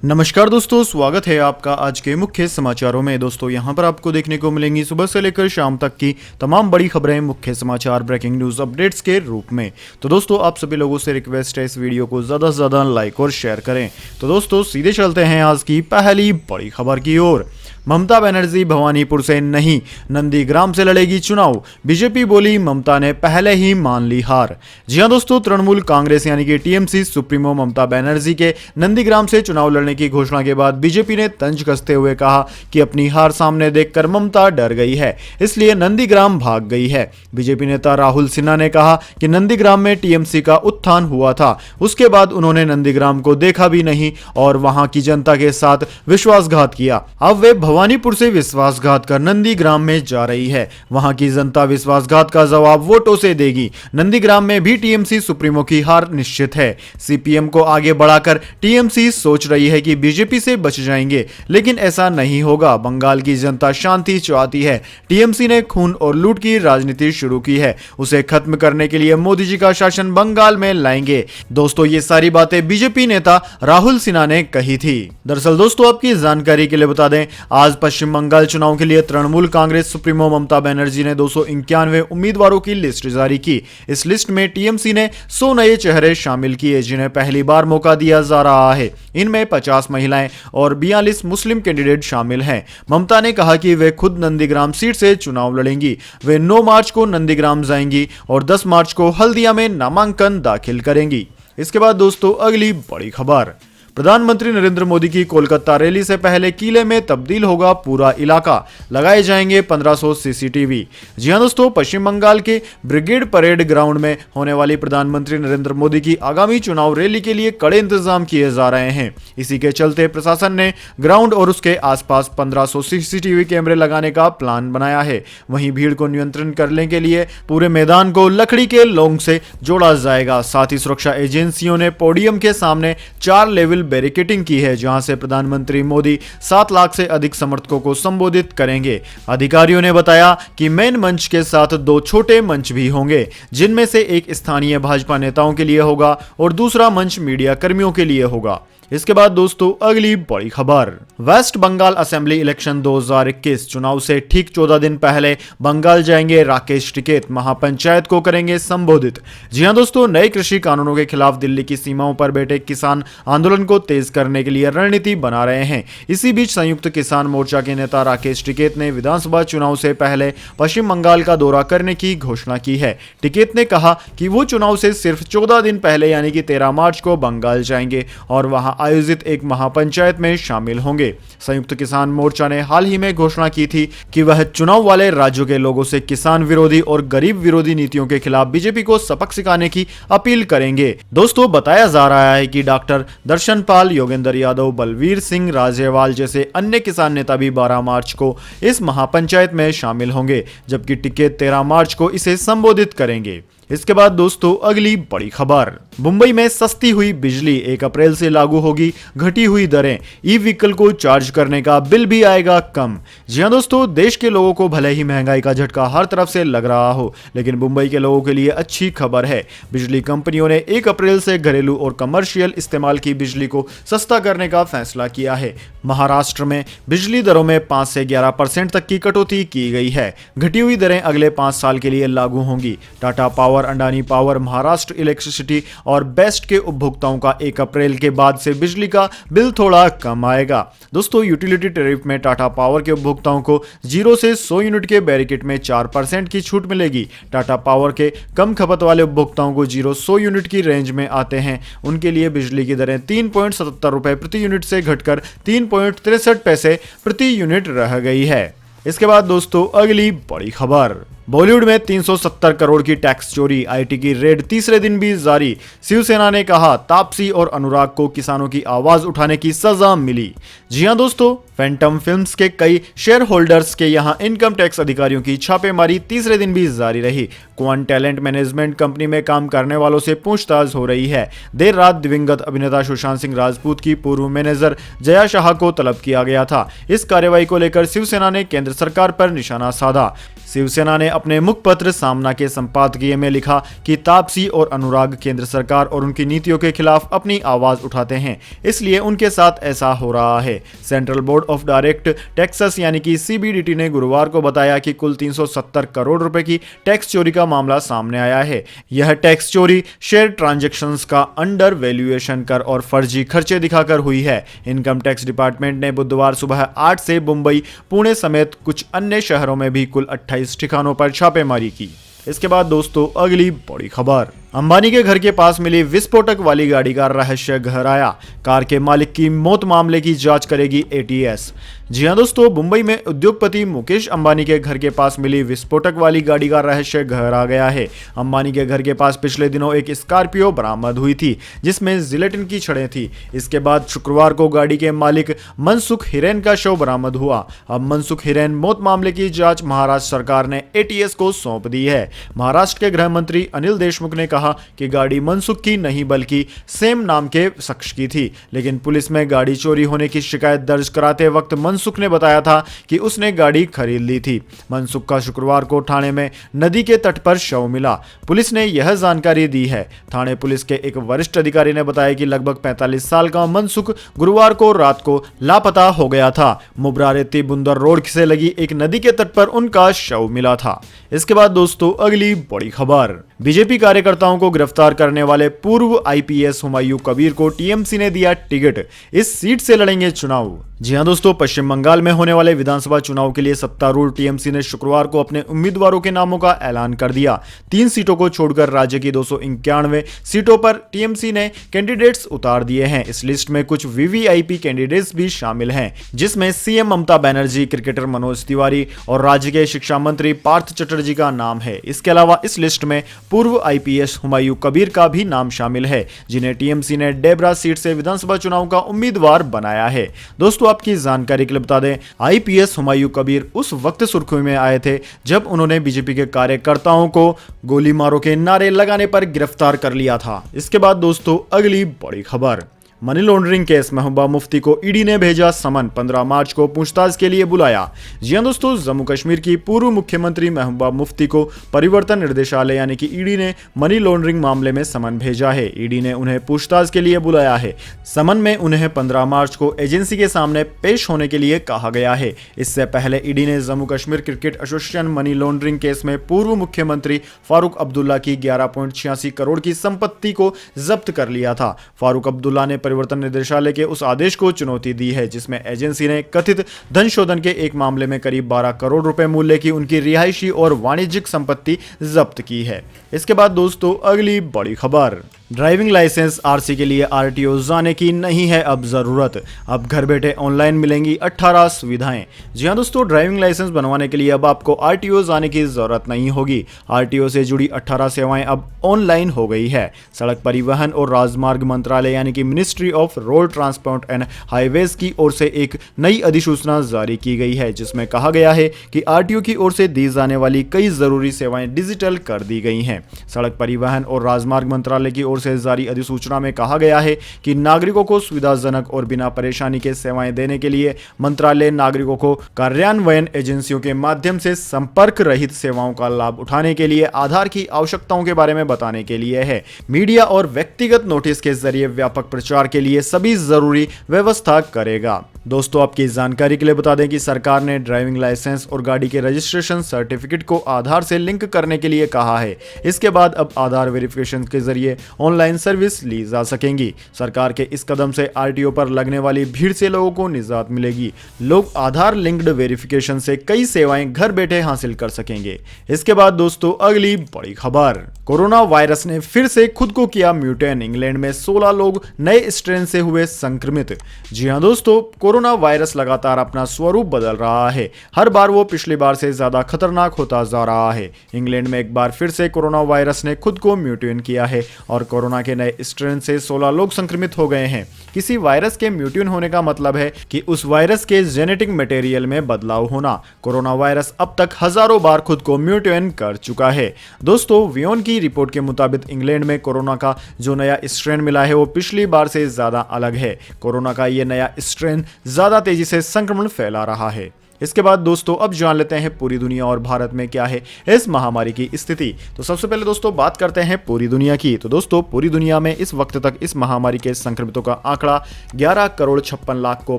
नमस्कार दोस्तों, स्वागत है आपका आज के मुख्य समाचारों में। दोस्तों यहां पर आपको देखने को मिलेंगी सुबह से लेकर शाम तक की तमाम बड़ी खबरें, मुख्य समाचार, ब्रेकिंग न्यूज अपडेट्स के रूप में। तो दोस्तों आप सभी लोगों से रिक्वेस्ट है इस वीडियो को ज़्यादा से ज़्यादा लाइक और शेयर करें। तो दोस्तों सीधे चलते हैं आज की पहली बड़ी खबर की ओर। ममता बनर्जी भवानीपुर से नहीं, नंदीग्राम से लड़ेगी चुनाव। बीजेपी बोली ममता ने पहले ही मान ली हार। जी हां दोस्तों, तृणमूल कांग्रेस यानी कि टीएमसी सुप्रीमो ममता बनर्जी के नंदीग्राम से चुनाव लड़ने की घोषणा के बाद बीजेपी ने तंज कसते हुए कहा कि अपनी हार सामने देखकर ममता डर गई है, इसलिए नंदीग्राम भाग गई है। बीजेपी नेता राहुल सिन्हा ने कहा कि नंदीग्राम में टीएमसी का उत्थान हुआ था, उसके बाद उन्होंने नंदीग्राम को देखा भी नहीं और वहां की जनता के साथ विश्वासघात किया। अब वे भवानीपुर से विश्वासघात कर नंदीग्राम में जा रही है। वहां की जनता विश्वासघात का जवाब वोटों से देगी। नंदीग्राम में भी टीएमसी सुप्रीमो की हार निश्चित है। सीपीएम को आगे बढ़ाकर टीएमसी सोच रही है कि बीजेपी से बच जाएंगे, लेकिन ऐसा नहीं होगा। बंगाल की जनता शांति चाहती है। टीएमसी ने खून और लूट की राजनीति शुरू की है, उसे खत्म करने के लिए मोदी जी का शासन बंगाल में लाएंगे। दोस्तों ये सारी बातें बीजेपी नेता राहुल सिन्हा ने कही थी। दरअसल दोस्तों आपकी जानकारी के लिए बता दें, आज पश्चिम बंगाल चुनाव के लिए तृणमूल कांग्रेस सुप्रीमो ममता बनर्जी ने 291 उम्मीदवारों की लिस्ट जारी की। इस लिस्ट में टीएमसी ने 100 नए चेहरे शामिल किए, जिन्हें पहली बार मौका दिया जा रहा है। इनमें 50 महिलाएं और 42 मुस्लिम कैंडिडेट शामिल हैं। ममता ने कहा कि वे खुद नंदीग्राम सीट से चुनाव लड़ेंगी। वे 9 मार्च को नंदीग्राम जाएंगी और 10 मार्च को हल्दिया में नामांकन दाखिल करेंगी। इसके बाद दोस्तों अगली बड़ी खबर, प्रधानमंत्री नरेंद्र मोदी की कोलकाता रैली से पहले किले में तब्दील होगा पूरा इलाका, लगाए जाएंगे 1500 सीसीटीवी। जी हां दोस्तों, पश्चिम बंगाल के ब्रिगेड परेड ग्राउंड में होने वाली प्रधानमंत्री नरेंद्र मोदी की आगामी चुनाव रैली के लिए कड़े इंतजाम किए जा रहे हैं। इसी के चलते प्रशासन ने ग्राउंड और उसके आसपास 1500 सीसीटीवी कैमरे लगाने का प्लान बनाया है। वहीं भीड़ को नियंत्रण करने के लिए पूरे मैदान को लकड़ी के लोंग से जोड़ा जाएगा। साथ ही सुरक्षा एजेंसियों ने पोडियम के सामने 4 लेवल बैरिकेडिंग की है, जहां से प्रधानमंत्री मोदी 7 लाख से अधिक समर्थकों को संबोधित करेंगे। अधिकारियों ने बताया कि मेन मंच के साथ 2 छोटे मंच भी होंगे, जिनमें से एक स्थानीय भाजपा नेताओं के लिए होगा और दूसरा मंच मीडिया कर्मियों के लिए होगा। इसके बाद दोस्तों अगली बड़ी खबर, वेस्ट बंगाल असेंबली इलेक्शन 2021 चुनाव से ठीक 14 दिन पहले बंगाल जाएंगे राकेश टिकैत, महापंचायत को करेंगे संबोधित। जी हां दोस्तों, नए कृषि कानूनों के खिलाफ दिल्ली की सीमाओं पर बैठे किसान आंदोलन को तेज करने के लिए रणनीति बना रहे हैं। इसी बीच संयुक्त किसान मोर्चा के नेता राकेश टिकैत ने विधानसभा चुनाव से पहले पश्चिम बंगाल का दौरा करने की घोषणा की है। टिकैत ने कहा कि वो चुनाव से सिर्फ 14 दिन पहले यानी कि 13 मार्च को बंगाल जाएंगे और वहां आयोजित एक महापंचायत में शामिल होंगे। संयुक्त किसान मोर्चा ने हाल ही में घोषणा की थी कि वह चुनाव वाले राज्यों के लोगों से किसान विरोधी और गरीब विरोधी नीतियों के खिलाफ बीजेपी को सबक सिखाने की अपील करेंगे। दोस्तों बताया जा रहा है कि डॉक्टर दर्शन पाल, योगेंद्र यादव, बलवीर सिंह राजेवाल जैसे अन्य किसान नेता भी 12 मार्च को इस महापंचायत में शामिल होंगे, जबकि टिकैत 13 मार्च को इसे संबोधित करेंगे। इसके बाद दोस्तों अगली बड़ी खबर, मुंबई में सस्ती हुई बिजली 1 अप्रैल से लागू होगी घटी हुई दरें, ई व्हीकल को चार्ज करने का बिल भी आएगा कम। जी हां दोस्तों, देश के लोगों को भले ही महंगाई का झटका हर तरफ से लग रहा हो, लेकिन मुंबई के लोगों के लिए अच्छी खबर है। बिजली कंपनियों ने 1 अप्रैल से घरेलू और कमर्शियल इस्तेमाल की बिजली को सस्ता करने का फैसला किया है। महाराष्ट्र में बिजली दरों में 5 से 11% तक की कटौती की गई है। घटी हुई दरें अगले 5 साल के लिए लागू होंगी। Tata power, Adani power, Maharashtra electricity और बेस्ट के उपभोक्ताओं का 1 अप्रैल के बाद से बिजली का बिल थोड़ा कम आएगा। दोस्तों यूटिलिटी टैरिफ में टाटा पावर के उपभोक्ताओं को 0 से 100 यूनिट के बैरिकेड में 4% की छूट मिलेगी। टाटा पावर के कम खपत वाले उपभोक्ताओं को 0-100 यूनिट की रेंज में आते हैं, उनके लिए बिजली की दरें 3.77 रुपए प्रति यूनिट से घटकर 3.63 पैसे प्रति यूनिट रह गई है। इसके बाद दोस्तों अगली बड़ी खबर, बॉलीवुड में 370 करोड़ की टैक्स चोरी, आईटी की रेड तीसरे दिन भी जारी। शिवसेना ने कहा तापसी और अनुराग को किसानों की आवाज उठाने की सजा मिली। जी हां दोस्तों, फैंटम फिल्म्स के कई शेयर होल्डर्स के यहां इनकम टैक्स अधिकारियों की छापेमारी तीसरे दिन भी जारी रही। क्वांट टैलेंट मैनेजमेंट कंपनी में काम करने वालों से पूछताछ हो रही है। देर रात दिवंगत अभिनेता सुशांत सिंह राजपूत की पूर्व मैनेजर जया शाह को तलब किया गया था। इस कार्रवाई को लेकर शिवसेना ने केंद्र सरकार पर निशाना साधा। शिवसेना ने अपने मुखपत्र सामना के संपादकीय में लिखा कि तापसी और अनुराग केंद्र सरकार और उनकी नीतियों के खिलाफ अपनी आवाज उठाते हैं, इसलिए उनके साथ ऐसा हो रहा है। Central board of direct taxes यानी कि सीबीडीटी ने गुरुवार को बताया कि कुल 370 करोड़ रुपए की टैक्स चोरी का मामला सामने आया है। यह टैक्स चोरी शेयर ट्रांजैक्शंस का अंडर वैल्यूएशन कर और फर्जी खर्चे दिखाकर हुई है। इनकम टैक्स डिपार्टमेंट ने बुधवार सुबह 8 से मुंबई, पुणे समेत कुछ अन्य शहरों में भी कुल 28 ठिकानों पर छापेमारी की। इसके बाद दोस्तों अगली बड़ी खबर, अंबानी के घर के पास मिली विस्फोटक वाली गाड़ी का रहस्य घर आया। कार के मालिक की मौत मामले की जांच करेगी एटीएस। जी हां दोस्तों, मुंबई में उद्योगपति मुकेश अंबानी के घर के पास मिली विस्फोटक वाली गाड़ी का रहस्य घर आ गया है। अंबानी के घर के पास पिछले दिनों एक स्कॉर्पियो बरामद हुई थी जिसमें जिलेटिन की छड़ें थी। इसके बाद शुक्रवार को गाड़ी के मालिक मनसुख हिरेन का शव बरामद हुआ। अब मनसुख हिरेन मौत मामले की जांच महाराष्ट्र सरकार ने एटीएस को सौंप दी है। महाराष्ट्र के गृह मंत्री अनिल देशमुख ने कहा कि गाड़ी मनसुख की नहीं बल्कि सेम नाम के शख्स की थी, लेकिन पुलिस में गाड़ी चोरी होने की शिकायत दर्ज कराते वक्त मनसुख ने बताया था कि उसने गाड़ी खरीद ली थी। मनसुख का शुक्रवार को थाने में नदी के तट पर शव मिला। पुलिस ने यह जानकारी दी है। थाने पुलिस के एक वरिष्ठ अधिकारी ने बताया कि लगभग 45 साल का मनसुख गुरुवार को रात को लापता हो गया था। मुब्रारेती बुंदर रोड से लगी एक नदी के तट पर उनका शव मिला था। इसके बाद दोस्तों अगली बड़ी खबर, बीजेपी कार्यकर्ताओं को गिरफ्तार करने वाले पूर्व आईपीएस हुमायूं कबीर को टीएमसी ने दिया टिकट। इस सीट से लड़ेंगे चुनाव। जी हां दोस्तों, पश्चिम बंगाल में होने वाले विधानसभा चुनाव के लिए सत्तारूढ़ टीएमसी ने शुक्रवार को अपने उम्मीदवारों के नामों का ऐलान कर दिया। 3 सीटों को छोड़कर राज्य की 291 सीटों पर टीएमसी ने कैंडिडेट्स उतार दिए हैं। इस लिस्ट में कुछ वीवीआईपी कैंडिडेट्स भी शामिल हैं, जिसमें सीएम ममता बनर्जी, क्रिकेटर मनोज तिवारी और राज्य के शिक्षा मंत्री पार्थ चटर्जी का नाम है। इसके अलावा इस लिस्ट में पूर्व आईपीएस हुमायूं कबीर का भी नाम शामिल है, जिन्हें टीएमसी ने डेबरा सीट से विधानसभा चुनाव का उम्मीदवार बनाया है। दोस्तों आपकी जानकारी के लिए बता दें, आईपीएस हुमायूं कबीर उस वक्त सुर्खियों में आए थे जब उन्होंने बीजेपी के कार्यकर्ताओं को गोली मारो के नारे लगाने पर गिरफ्तार कर लिया था। इसके बाद दोस्तों अगली बड़ी खबर, money laundering case Mehbooba Mufti को ईडी ने भेजा समन, 15 मार्च को पूछताछ के लिए बुलाया। जी हां दोस्तों, जम्मू कश्मीर की पूर्व मुख्यमंत्री महबूबा मुफ्ती को परिवर्तन निर्देशालय यानी कि ईडी ने मनी लॉन्ड्रिंग मामले में समन भेजा है। ईडी ने उन्हें पूछताछ के लिए बुलाया है। समन में उन्हें 15 मार्च को एजेंसी के सामने पेश होने के लिए कहा गया है। इससे पहले ईडी ने Jammu Kashmir cricket association money laundering case में पूर्व मुख्यमंत्री फारूक अब्दुल्ला की 11.86 करोड़ की संपत्ति को जब्त कर लिया था। फारूक अब्दुल्ला ने परिवर्तन निदेशालय के उस आदेश को चुनौती दी है जिसमें एजेंसी ने कथित धन शोधन के एक मामले में करीब 12 करोड़ रुपए मूल्य की उनकी रिहायशी और वाणिज्यिक संपत्ति जब्त की है। इसके बाद दोस्तों अगली बड़ी खबर, ड्राइविंग लाइसेंस आरसी के लिए आरटीओ जाने की नहीं है अब जरूरत। अब घर बैठे ऑनलाइन मिलेंगी 18 सुविधाएं। जी हां दोस्तों, ड्राइविंग लाइसेंस बनवाने के लिए अब आपको आरटीओ जाने की जरूरत नहीं होगी। आरटीओ से जुड़ी 18 सेवाएं अब ऑनलाइन हो गई है। सड़क परिवहन और राजमार्ग मंत्रालय यानी कि ministry of road transport and highways की ओर से एक नई अधिसूचना जारी की गई है जिसमें कहा गया है कि आरटीओ की ओर से दी जाने वाली कई जरूरी सेवाएं डिजिटल कर दी गई हैं। सड़क परिवहन और राजमार्ग मंत्रालय की ओर से जारी अधिसूचना में कहा गया है कि नागरिकों को सुविधाजनक और बिना परेशानी के सेवाएं देने के लिए मंत्रालय नागरिकों को कार्यान्वयन एजेंसियों के माध्यम से संपर्क रहित सेवाओं का लाभ उठाने के लिए आधार की आवश्यकताओं के बारे में बताने के लिए है। मीडिया और व्यक्तिगत नोटिस के जरिए व्यापक प्रचार के लिए सभी जरूरी व्यवस्था करेगा। दोस्तों आपकी जानकारी के लिए बता दें कि सरकार ने ड्राइविंग लाइसेंस और गाड़ी के रजिस्ट्रेशन सर्टिफिकेट को आधार से लिंक करने के लिए कहा है। इसके बाद अब आधार वेरिफिकेशन के जरिए ऑनलाइन सर्विस ली जा सकेंगी। सरकार के इस कदम से आरटीओ पर लगने वाली भीड़ से लोगों को निजात मिलेगी। लोग आधार लिंक्ड वेरिफिकेशन से कई सेवाएं घर बैठे हासिल कर सकेंगे। इसके बाद दोस्तों अगली बड़ी खबर, कोरोना वायरस ने फिर से खुद को किया म्यूटेंट। इंग्लैंड में 16 लोग नए स्ट्रेन से हुए संक्रमित। जी हां दोस्तों, कोरोना वायरस लगातार अपना स्वरूप बदल रहा है। हर बार वो पिछली बार से ज्यादा खतरनाक होता जा रहा है। इंग्लैंड में एक बार फिर से कोरोना वायरस ने खुद को म्यूटेंट किया है और कोरोना के नए स्ट्रेन से 16 लोग संक्रमित हो गए हैं। किसी वायरस के म्यूटेंट होने का मतलब है कि उस वायरस के जेनेटिक मटेरियल में बदलाव होना। कोरोना वायरस अब तक हजारों बार खुद को म्यूटेंट कर चुका है। दोस्तों वियोन की रिपोर्ट के मुताबिक इंग्लैंड में कोरोना का जो नया स्ट्रेन मिला है वो पिछली बार से ज्यादा अलग है। कोरोना का ये नया स्ट्रेन ज्यादा तेजी से संक्रमण फैला रहा है। इसके बाद दोस्तों अब जान लेते हैं पूरी दुनिया और भारत में क्या है इस महामारी की स्थिति। तो सबसे पहले दोस्तों बात करते हैं पूरी दुनिया की। तो दोस्तों पूरी दुनिया में इस वक्त तक इस महामारी के संक्रमितों का आंकड़ा 11 करोड़ 56 लाख को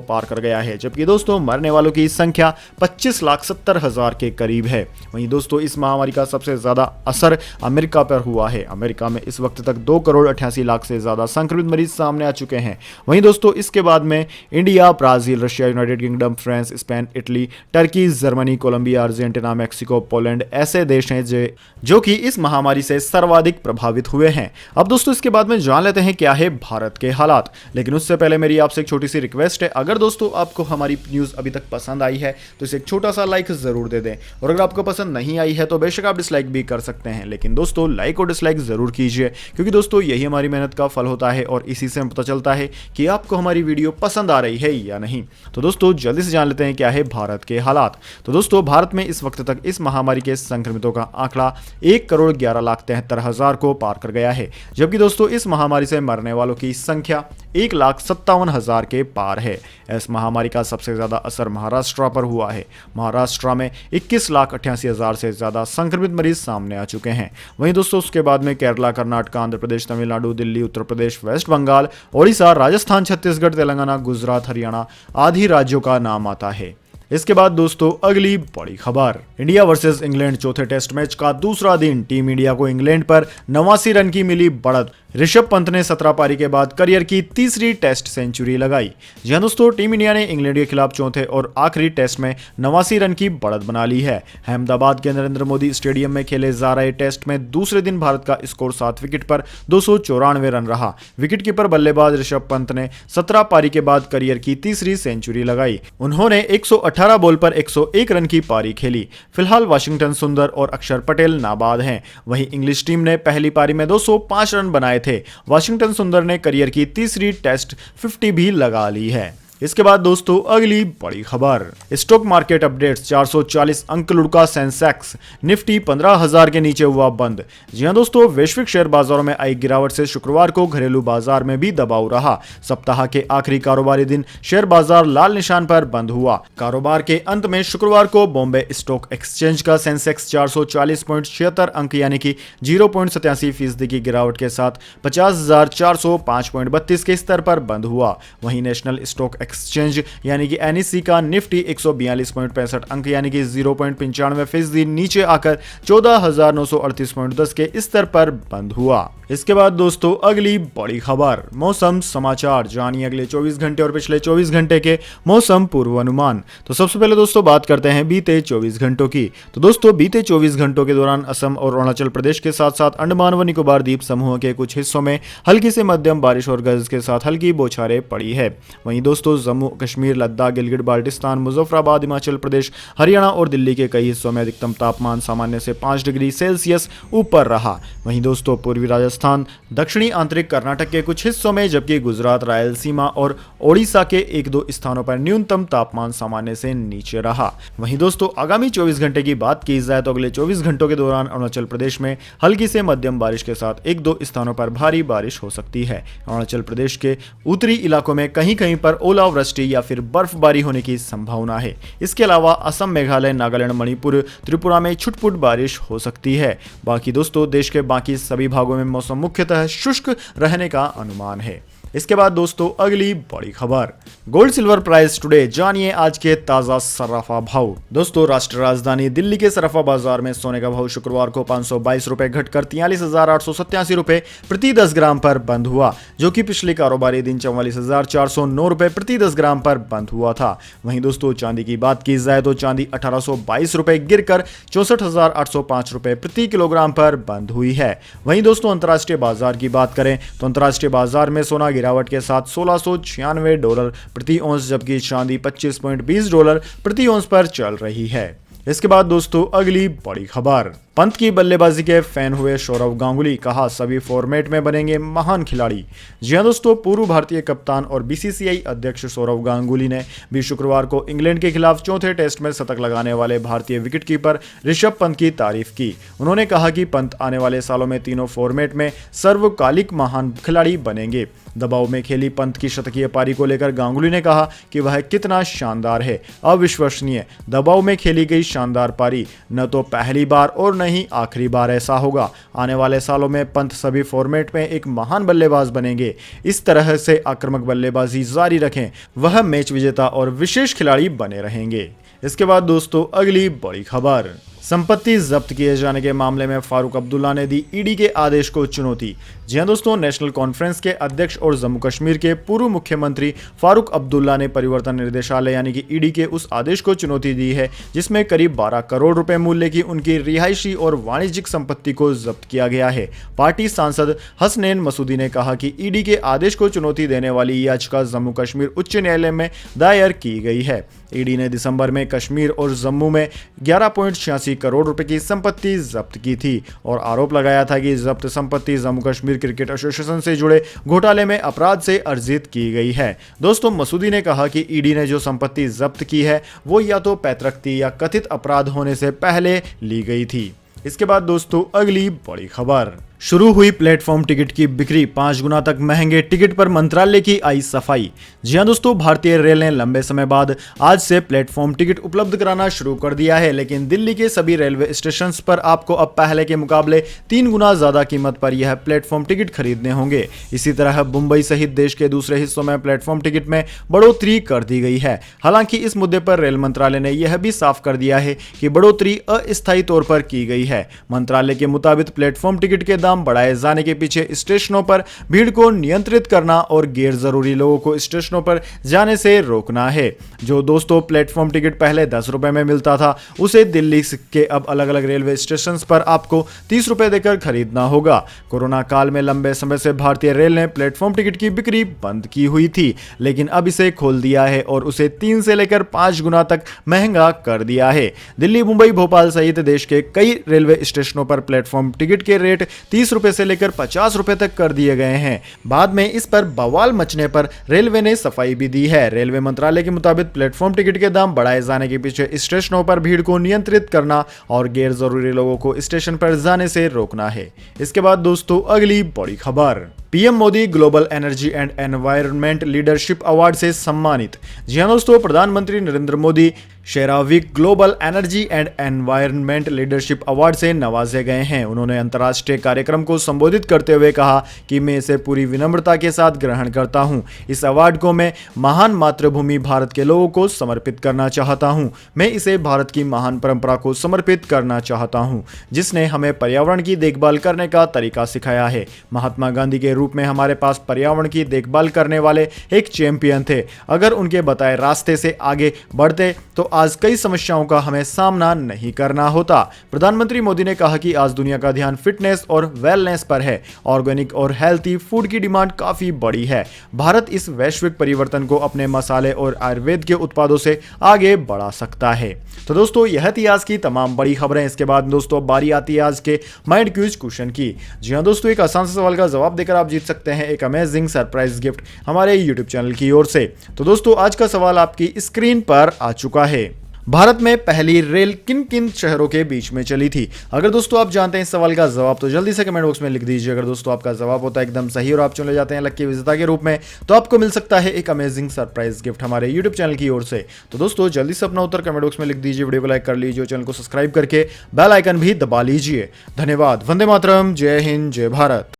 पार कर गया है, जबकि दोस्तों मरने वालों की संख्या 25,70,000 के करीब है। वहीं दोस्तों इस महामारी का सबसे ज्यादा असर अमेरिका पर हुआ है। अमेरिका में इस वक्त तक 2 करोड़ 88 लाख से ज्यादा संक्रमित मरीज सामने आ चुके हैं। वहीं दोस्तों इसके बाद में India, Brazil, Russia, United Kingdom, France, Spain, Italy, Turkey, Germany, Colombia, Argentina, Mexico, Poland ऐसे देश हैं जो कि इस महामारी से सर्वाधिक प्रभावित हुए हैं। अब दोस्तों इसके बाद में जान लेते हैं क्या है भारत के हालात। लेकिन उससे पहले मेरी आपसे एक छोटी सी रिक्वेस्ट है, अगर दोस्तों आपको हमारी न्यूज अभी तक पसंद आई है तो इसे एक छोटा सा लाइक जरूर दे दें, और अगर आपको पसंद नहीं आई है तो बेशक आप डिसलाइक भी कर सकते हैं, लेकिन दोस्तों लाइक और डिसलाइक जरूर कीजिए, क्योंकि दोस्तों यही हमारी मेहनत का फल होता है और इसी से पता चलता है कि आपको हमारी वीडियो पसंद आ रही है या नहीं। तो दोस्तों जल्दी से जान लेते हैं क्या है भारत के हालात। तो दोस्तों भारत में इस वक्त तक इस महामारी के संक्रमितों का आंकड़ा 1 करोड़ 11 लाख 73 हजार को पार कर गया है, जबकि दोस्तों इस महामारी से मरने वालों की संख्या 1,57,000 के पार है। इस महामारी का सबसे ज्यादा असर महाराष्ट्र पर हुआ है। महाराष्ट्र में 21,88,000 से ज्यादा संक्रमित मरीज सामने आ चुके हैं। वहीं दोस्तों उसके बाद में केरला, कर्नाटक, आंध्र प्रदेश, तमिलनाडु, दिल्ली, उत्तर प्रदेश, वेस्ट बंगाल, ओडिशा, राजस्थान, छत्तीसगढ़, तेलंगाना, गुजरात, हरियाणा आदि राज्यों का नाम आता है। इसके बाद दोस्तों अगली बड़ी खबर, इंडिया वर्सेस इंग्लैंड चौथे टेस्ट मैच का दूसरा दिन टीम इंडिया को इंग्लैंड पर 89 रन की मिली बढ़त। ऋषभ पंत ने 17 पारी के बाद करियर की तीसरी टेस्ट सेंचुरी लगाई। जी हां दोस्तों, टीम इंडिया ने इंग्लैंड के खिलाफ चौथे और आखिरी टेस्ट में 89 रन की बढ़त बना ली है। अहमदाबाद के नरेंद्र मोदी स्टेडियम में खेले जा रहे टेस्ट में दूसरे दिन भारत का स्कोर 7 विकेट पर 294 रन रहा। विकेटकीपर बल्लेबाज ऋषभ पंत ने 17 पारी के बाद करियर की तीसरी सेंचुरी लगाई। उन्होंने 118 बॉल पर 101 रन की पारी खेली। फिलहाल वाशिंगटन सुंदर और अक्षर पटेल नाबाद हैं। वहीं इंग्लिश टीम ने पहली पारी में 205 रन बनाए थे। वाशिंगटन सुंदर ने करियर की तीसरी टेस्ट 50 भी लगा ली है। इसके बाद दोस्तों अगली बड़ी खबर, स्टॉक मार्केट अपडेट्स। 440 अंक लुढ़का सेंसेक्स, निफ्टी 15,000 के नीचे हुआ बंद। जी हां दोस्तों, वैश्विक शेयर बाजारों में आई गिरावट से शुक्रवार को घरेलू बाजार में भी दबाव रहा। सप्ताह के आखिरी कारोबारी दिन शेयर बाजार लाल निशान पर बंद हुआ। कारोबार के अंत में शुक्रवार को बॉम्बे स्टॉक एक्सचेंज का सेंसेक्स 440.76 अंक यानी कि 0.87% की गिरावट के साथ 50,405.32 के स्तर पर बंद हुआ। वहीं नेशनल स्टॉक एक्सचेंज यानी कि एनएससी का निफ्टी 142.65 अंक यानी कि 0.95% नीचे आकर 14,938.10 के स्तर पर बंद हुआ। इसके बाद दोस्तों अगली बड़ी खबर, मौसम समाचार। जानिए अगले 24 घंटे और पिछले 24 घंटे के मौसम पूर्वानुमान। तो सबसे पहले दोस्तों बात करते हैं बीते 24 घंटों की। तो दोस्तों बीते 24 घंटों के दौरान असम और अरुणाचल प्रदेश के साथ साथ अंडमान व निकोबार द्वीप समूह के कुछ हिस्सों में हल्की से मध्यम बारिश और गरज के साथ हल्की बौछारें पड़ी है। वहीं दोस्तों जम्मू कश्मीर, लद्दाख, गिलगित बाल्टिस्तान, मुजफ्फराबाद, हिमाचल प्रदेश, हरियाणा और दिल्ली के कई हिस्सों में अधिकतम तापमान सामान्य से 5 डिग्री सेल्सियस ऊपर रहा। वहीं दोस्तों पूर्वी राजस्थान, दक्षिणी आंतरिक कर्नाटक के कुछ हिस्सों में, जबकि गुजरात, रायलसीमा और ओडिशा के 1-2 स्थानों पर न्यूनतम तापमान सामान्य से नीचे रहा। वहीं दोस्तों आगामी 24 घंटे की बात की जाए तो अगले 24 घंटों के दौरान अरुणाचल प्रदेश में हल्की से मध्यम बारिश के साथ 1-2 स्थानों पर भारी बारिश हो सकती है। अरुणाचल प्रदेश के उत्तरी इलाकों में कहीं कहीं पर ओलावृष्टि या फिर बर्फबारी होने की संभावना है। इसके अलावा असम, मेघालय, नागालैंड, मणिपुर, त्रिपुरा में छुटपुट बारिश हो सकती है। बाकी दोस्तों देश के बाकी सभी भागों में मौसम मुख्यतः शुष्क रहने का अनुमान है। इसके बाद दोस्तों अगली बड़ी खबर, गोल्ड सिल्वर प्राइस टुडे। जानिए आज के ताजा सराफा भाव। दोस्तों राष्ट्रीय राजधानी दिल्ली के सराफा बाजार में सोने का भाव शुक्रवार को 522 रुपए घटकर 43,887 रुपए प्रति 10 ग्राम पर बंद हुआ, जो कि पिछले कारोबारी दिन 44,409 रुपए प्रति 10 ग्राम पर बंद हुआ था। वहीं दोस्तों चांदी की बात की जाए तो चांदी 1822 रुपए गिरकर 64,805 रुपए प्रति किलोग्राम पर बंद हुई है। वहीं दोस्तों अंतर्राष्ट्रीय बाजार की बात करें तो अंतर्राष्ट्रीय बाजार में सोना गिरावट के साथ $1696 प्रति औंस, जबकि चांदी $25.20 प्रति औंस पर चल रही है। इसके बाद दोस्तों अगली बड़ी खबर, पंत की बल्लेबाजी के फैन हुए सौरव गांगुली, कहा सभी फॉर्मेट में बनेंगे महान खिलाड़ी। जी हां दोस्तों, पूर्व भारतीय कप्तान और बीसीसीआई अध्यक्ष सौरव गांगुली ने भी शुक्रवार को इंग्लैंड के खिलाफ चौथे टेस्ट में शतक लगाने वाले भारतीय विकेटकीपर ऋषभ पंत की तारीफ की। उन्होंने कहा कि पंत आने वाले सालों में तीनों फॉर्मेट में सर्वकालिक महान खिलाड़ी बनेंगे। दबाव में खेली पंत की शतकीय पारी को लेकर गांगुली ने कहा कि वह कितना शानदार है, अविश्वसनीय। दबाव में खेली गई शानदार पारी, न तो पहली बार और न ही आखिरी बार ऐसा होगा। आने वाले सालों में पंत सभी फॉर्मेट में एक महान बल्लेबाज बनेंगे। इस तरह से आक्रामक बल्लेबाजी जारी रखें, वह मैच विजेता और विशेष खिलाड़ी बने रहेंगे। इसके बाद दोस्तों अगली बड़ी खबर, संपत्ति जब्त किए जाने के मामले में फारूक अब्दुल्ला ने दी ईडी के आदेश को चुनौती। जी हां दोस्तों, नेशनल कॉन्फ्रेंस के अध्यक्ष और जम्मू कश्मीर के पूर्व मुख्यमंत्री फारूक अब्दुल्ला ने परिवर्तन निर्देशालय यानी कि ईडी के उस आदेश को चुनौती दी है जिसमें करीब 12 करोड़ रुपए मूल्य की उनकी रिहायशी और वाणिज्यिक संपत्ति को जब्त किया गया है। पार्टी सांसद हसनैन मसूदी ने कहा कि ईडी के आदेश को चुनौती देने वाली याचिका जम्मू कश्मीर उच्च न्यायालय में दायर की गई है। ईडी ने दिसंबर में कश्मीर और जम्मू में 11.86 करोड़ रुपए की संपत्ति जब्त की थी और आरोप लगाया था कि जब्त संपत्ति जम्मू कश्मीर क्रिकेट एसोसिएशन से जुड़े घोटाले में अपराध से अर्जित की गई है। दोस्तों, मसूदी ने कहा कि ईडी ने जो संपत्ति जब्त की है वो या तो पैतृक थी या कथित अपराध होने से पहले ली गई थी। इसके बाद दोस्तों अगली बड़ी खबर, शुरू हुई प्लेटफॉर्म टिकट की बिक्री, 5 गुना तक महंगे टिकट पर मंत्रालय की आई सफाई। जी हां दोस्तों, भारतीय रेल ने लंबे समय बाद आज से प्लेटफॉर्म टिकट उपलब्ध कराना शुरू कर दिया है, लेकिन दिल्ली के सभी रेलवे स्टेशन पर आपको अब पहले के मुकाबले 3 गुना ज्यादा कीमत पर यह प्लेटफॉर्म टिकट खरीदने होंगे। इसी तरह मुंबई सहित देश के दूसरे हिस्सों में प्लेटफॉर्म टिकट में बढ़ोतरी कर दी गई है। हालांकि इस मुद्दे पर रेल मंत्रालय ने यह भी साफ कर दिया है कि बढ़ोतरी अस्थायी तौर पर की गई है। मंत्रालय के मुताबिक प्लेटफॉर्म टिकट के दाम बढ़ाए जाने के पीछे स्टेशनों पर भीड़ को नियंत्रित करना और गैर जरूरी लोगों को स्टेशनों पर जाने से रोकना है। जो दोस्तों प्लेटफॉर्म टिकट पहले 10 रुपए में मिलता था, उसे दिल्ली के अब अलग अलग रेलवे स्टेशन पर आपको 30 रुपए देकर खरीदना होगा। कोरोना काल में लंबे समय से भारतीय रेल ने प्लेटफॉर्म टिकट की बिक्री बंद की हुई थी, लेकिन अब इसे खोल दिया है और उसे 3 से लेकर 5 गुना तक महंगा कर दिया है। दिल्ली, मुंबई, भोपाल सहित देश के कई रेलवे स्टेशनों पर प्लेटफॉर्म टिकट के रेट 30 रुपए से लेकर 50 रुपए तक कर दिए गए हैं। बाद में इस पर बवाल मचने पर रेलवे ने सफाई भी दी है। रेलवे मंत्रालय के मुताबिक प्लेटफॉर्म टिकट के दाम बढ़ाए जाने के पीछे स्टेशनों पर भीड़ को नियंत्रित करना और गैर जरूरी लोगों को स्टेशन पर जाने से रोकना है। इसके बाद दोस्तों अगली बड़ी खबर, PM Modi global energy and environment leadership award से सम्मानित। जी हां दोस्तों, प्रधानमंत्री Narendra Modi CERAWeek global energy and environment leadership award से नवाजे गए हैं। उन्होंने अंतर्राष्ट्रीय कार्यक्रम को संबोधित करते हुए कहा कि मैं इसे पूरी विनम्रता के साथ ग्रहण करता हूं। इस अवार्ड को मैं महान मातृभूमि भारत के लोगों को समर्पित करना चाहता हूं। मैं इसे भारत की महान परंपरा को समर्पित करना चाहता हूं, जिसने हमें पर्यावरण की देखभाल करने का तरीका सिखाया है। महात्मा गांधी के रूप में हमारे पास पर्यावरण की देखभाल करने वाले एक चैंपियन थे। अगर उनके बताए रास्ते से आगे बढ़ते तो आज कई समस्याओं का हमें सामना नहीं करना होता। प्रधानमंत्री मोदी ने कहा कि आज दुनिया का ध्यान फिटनेस और वेलनेस पर है। ऑर्गेनिक और हेल्थी फूड की डिमांड काफी बड़ी है। भारत इस वैश्विक परिवर्तन को अपने मसाले और आयुर्वेद के उत्पादों से आगे बढ़ा सकता है। तो दोस्तों यह थी आज की तमाम बड़ी खबरें। इसके बाद दोस्तों बारी आती है आज के माइंड क्यूज क्वेश्चन की। जी हां दोस्तों, एक आसान सा सवाल का जवाब देकर आप जीत सकते हैं एक अमेजिंग सरप्राइज गिफ्ट हमारे यूट्यूब चैनल की ओर से। तो दोस्तों आज का सवाल आपकी स्क्रीन पर आ चुका है। भारत में पहली रेल किन किन शहरों के बीच में चली थी? अगर दोस्तों आप जानते हैं इस सवाल का जवाब तो जल्दी से कमेंट बॉक्स में लिख दीजिए। अगर दोस्तों आपका जवाब होता है एकदम सही और आप चुने जाते हैं लकी विजेता के रूप में, तो आपको मिल सकता है एक अमेजिंग सरप्राइज गिफ्ट हमारे यूट्यूब चैनल की ओर से। तो दोस्तों जल्दी से अपना उत्तर कमेंट बॉक्स में लिख दीजिए, वीडियो को लाइक कर लीजिए, चैनल को सब्सक्राइब करके बेल आइकन भी दबा लीजिए। धन्यवाद। वंदे मातरम। जय हिंद, जय भारत।